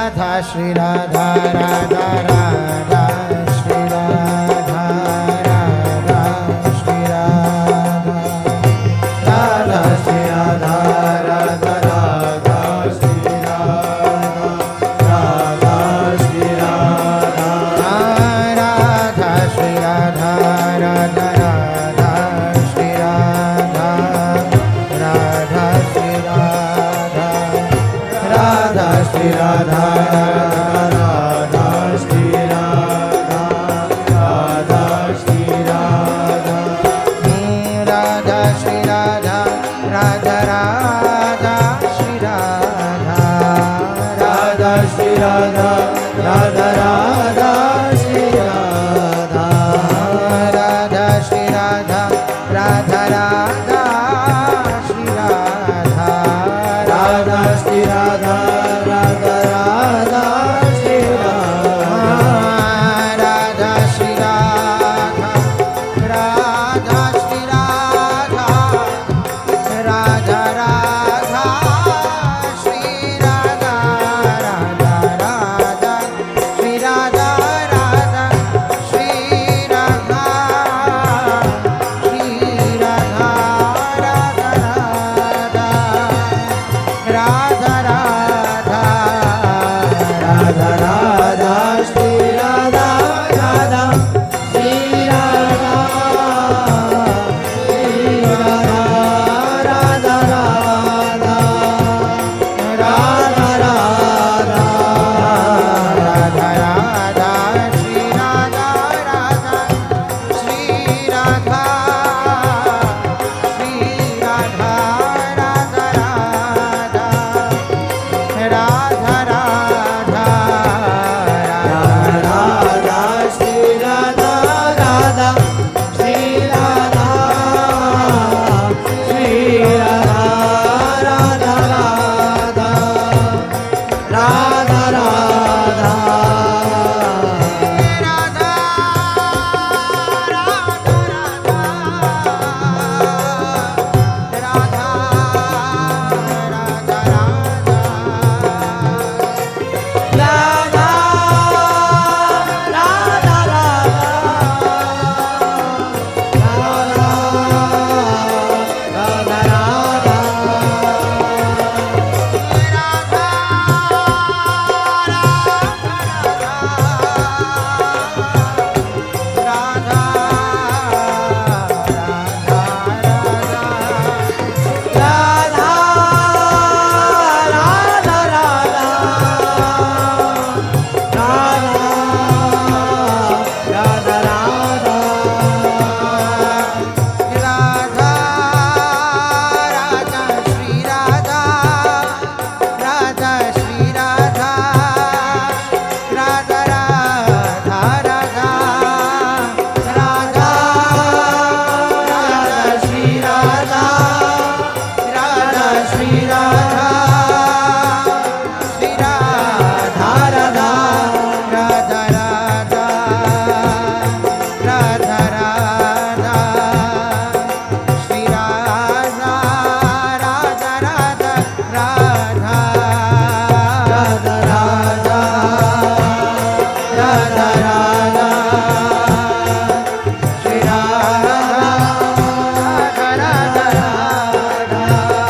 Radha Shri Radha Radha Radha Shri Radha Radha Shri Radha Radha Shri Radha Radha Radha Shri Radha Radha Shri Radha Radha Shri Radha Radha Radha Shri Radha Radha Shri Radha Radha Shri Radha Radha Shri Radha Radha Shri Radha Radha Shri Radha Radha Radha Shri Radha Radha Shri Radha Radha Radha Shri Radha Radha Shri Radha Radha Radha Shri Radha Radha Shri Radha Radha Radha Shri Radha Radha Shri Radha Radha Shri Radha Radha Radha Shri Radha Radha Radha Shri Radha Radha Shri Radha Shri Radha Radha Radha Radha Radha Radha Radha Shri Radha Radha Shri Radha Shri Radha Radha Radha Radha Radha Radha Radha Shri Radha Radha Shri Radha Shri Radha Radha Radha Radha Radha Radha Shri Radha Radha Shri Radha Shri Radha Radha Radha Radha Radha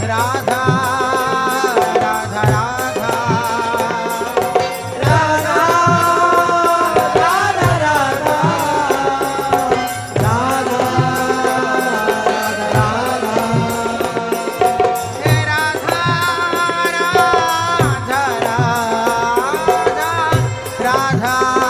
Radha Radha Radha Radha Radha Radha Radha Radha हे Radha Radha Radha Radha Radha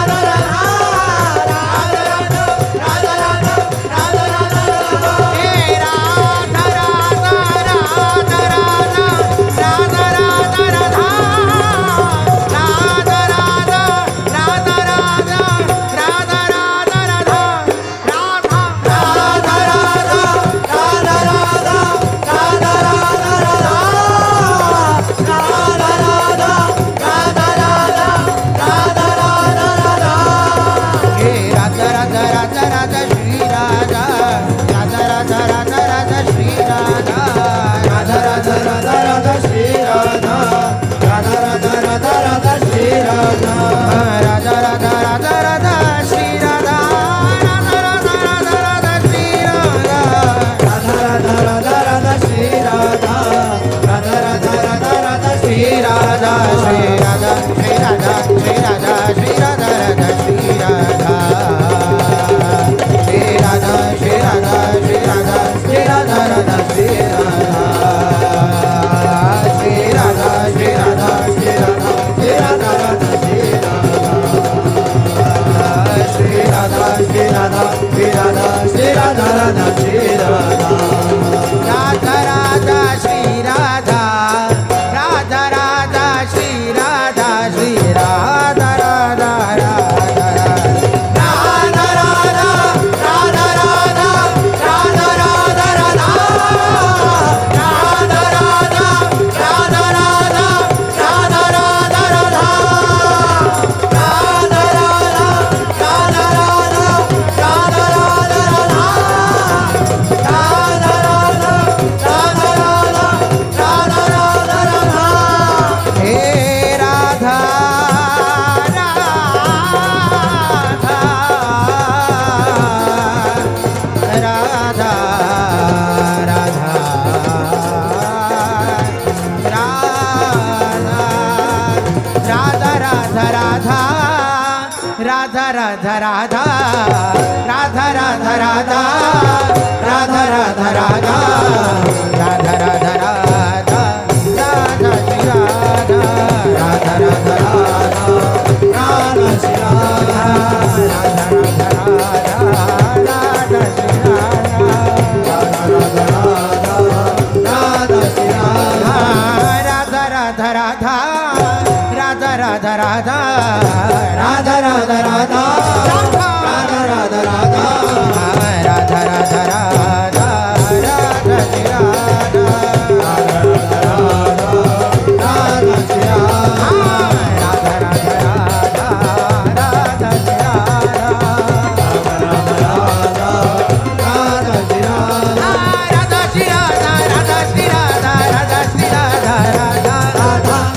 Radha Radha Radha Radha Radha Radha Radha Radha Radha Radha Radha Radha Radha Radha Radha Radha Radha Radha Shri Radha Radha Radha Radha Shri Radha Radha Radha Radha Shri Radha Radha Shri Radha Radha Radha Radha Radha Radha Radha Radha Radha Radha Radha Radha Radha Radha Radha Radha Radha Shri Radha Radha Shri Radha Radha Radha Radha Shri Radha Shri Radha Radha Shri Radha Radha Shri Radha Radha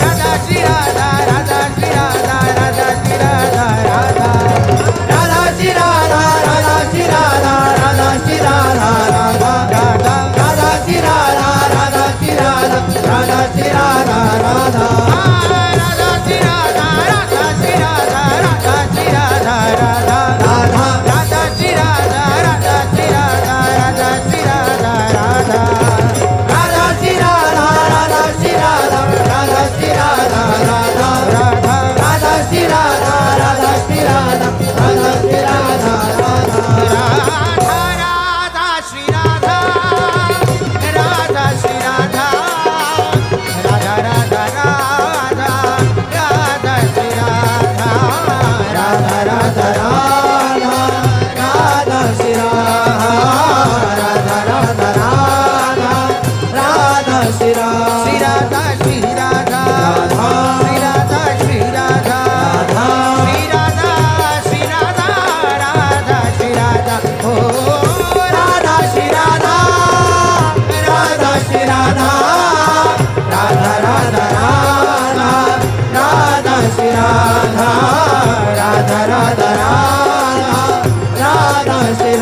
Radha Shri Radha Radha Shri Radha Radha Shri Radha Radha Radha Shri Radha Radha Shri Radha Radha Shri Radha Radha Radha Radha Shri Radha Radha Shri Radha Radha Shri Radha Radha Radha Shri Radha Radha Shri Radha Radha Shri Radha Radha Radha Radha Shri Radha Radha Shri Radha Radha Shri Radha Radha Radha Shri Radha Radha Shri Radha Radha Shri Radha Radha Radha Radha Shri Radha Radha Shri Radha Radha Shri Radha Radha Radha Radha Shri Radha Radha Shri Radha Radha Radha Radha Radha Shri Radha Radha Radha Radha Radha Shri Radha Radha Radha Radha Radha Shri Radha Shri Radha Shri Radha Shri Radha Shri Radha Shri Radha Shri Radha Radha Shri Radha ओ Radha Shri Radha Radha Shri Radha Radha Radha Radha Radha Shri Radha Radha Radha Radha Radha Shri Radha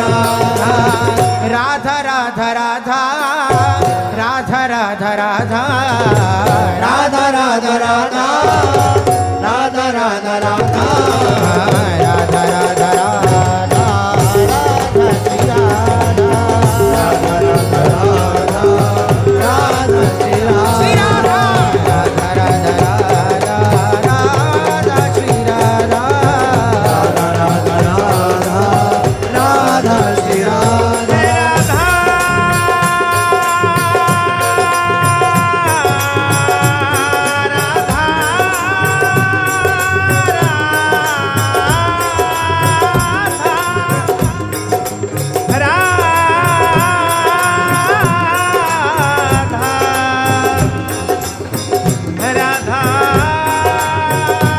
Radha Radha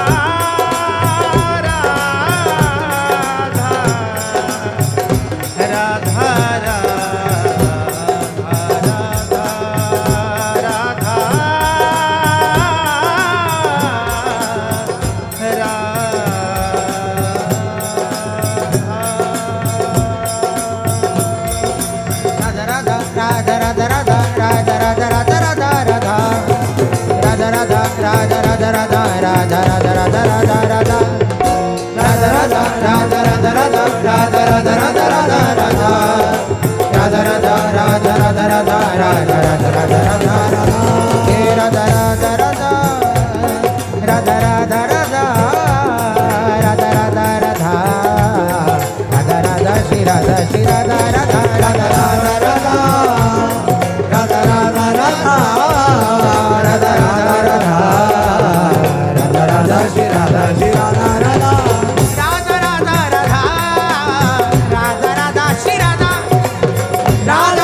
Radha Radha Radha Radha Radha Radha Radha Radha Radha Radha Radha Radha Radha Radha Shri Radha Radha Radha Radha Radha Shri Radha Radha Radha Radha Radha Shri Radha Radha Radha Radha Radha Shri Radha Radha